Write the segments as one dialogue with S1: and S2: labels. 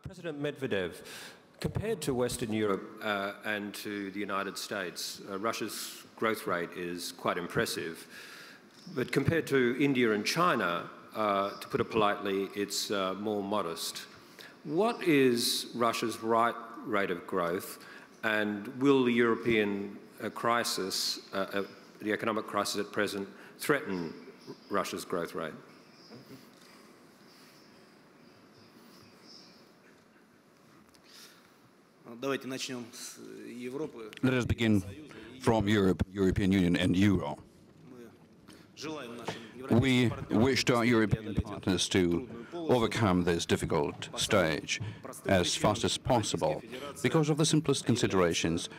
S1: President Medvedev, compared to Western Europe and to the United States, Russia's growth rate is quite impressive. But compared to India and China, to put it politely, it's more modest. What is Russia's rate of growth, and will the European crisis, the economic crisis at present, threaten Russia's growth rate?
S2: Let us begin from Europe, European Union and Euro. We wished our European partners to overcome this difficult stage as fast as possible because of the simplest considerations.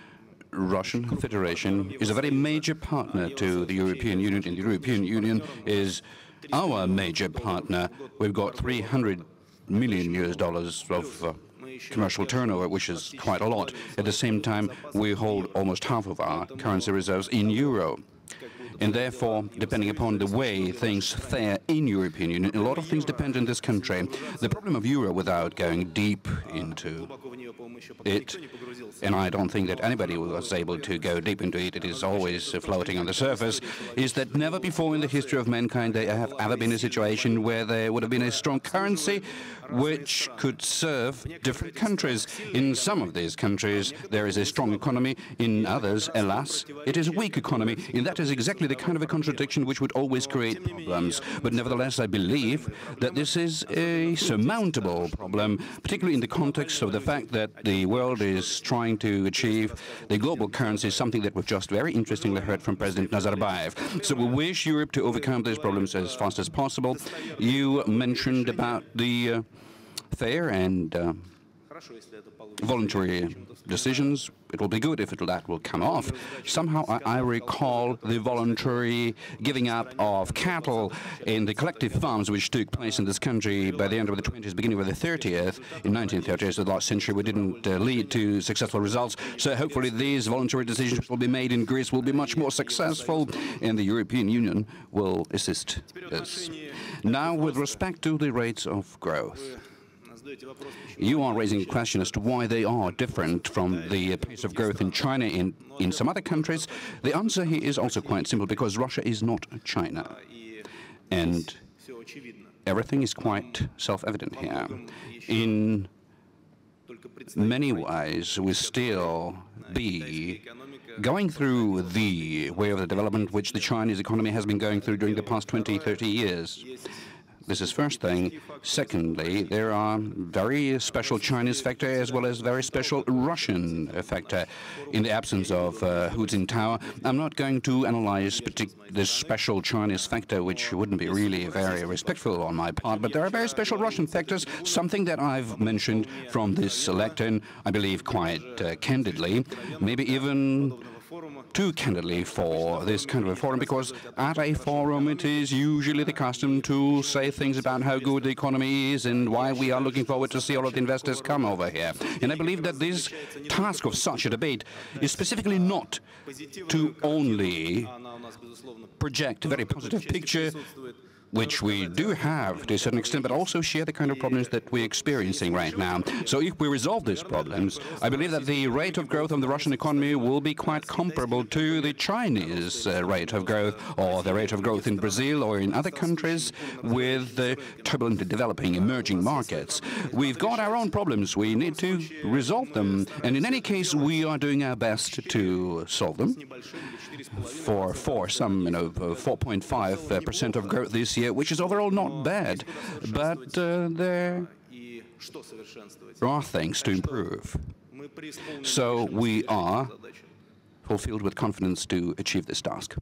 S2: Russian Federation is a very major partner to the European Union, and the European Union is our major partner. We've got $300 million of commercial turnover, which is quite a lot. At the same time, we hold almost half of our currency reserves in euro. And therefore, depending upon the way things fare in European Union, a lot of things depend on this country. The problem of euro, without going deep into it, and I don't think that anybody was able to go deep into it, it is always floating on the surface, is that never before in the history of mankind there have ever been a situation where there would have been a strong currency which could serve different countries. In some of these countries there is a strong economy, in others, alas, it is a weak economy, and that is exactly the kind of a contradiction which would always create problems. But nevertheless, I believe that this is a surmountable problem, particularly in the context of the fact that the world is trying to achieve the global currency, something that we've just very interestingly heard from President Nazarbayev. So we wish Europe to overcome these problems as fast as possible. You mentioned about the fair and voluntary decisions. It will be good if that will come off. Somehow I recall the voluntary giving up of cattle in the collective farms which took place in this country by the end of the 20s, beginning of the 30th, in 1930s, the last century, we didn't lead to successful results. So hopefully these voluntary decisions will be made in Greece, will be much more successful, and the European Union will assist this. Now, with respect to the rates of growth, you are raising a question as to why they are different from the pace of growth in China and in some other countries. The answer here is also quite simple, because Russia is not China. And everything is quite self-evident here. In many ways, we still be going through the way of the development which the Chinese economy has been going through during the past 20, 30 years. This is first thing. Secondly, there are very special Chinese factor as well as very special Russian factor. In the absence of Hu Jintao, I'm not going to analyze this special Chinese factor, which wouldn't be really very respectful on my part, but there are very special Russian factors, something that I've mentioned from this lectern, I believe quite candidly, maybe even too candidly for this kind of a forum, because at a forum it is usually the custom to say things about how good the economy is and why we are looking forward to see all of the investors come over here. And I believe that this task of such a debate is specifically not to only project a very positive picture, which we do have to a certain extent, but also share the kind of problems that we're experiencing right now. So if we resolve these problems, I believe that the rate of growth of the Russian economy will be quite comparable to the Chinese rate of growth, or the rate of growth in Brazil or in other countries with the turbulently developing emerging markets. We've got our own problems. We need to resolve them. And in any case, we are doing our best to solve them. For some, 4.5% of growth this year, which is overall not bad, but there are things to improve. So we are fulfilled with confidence to achieve this task.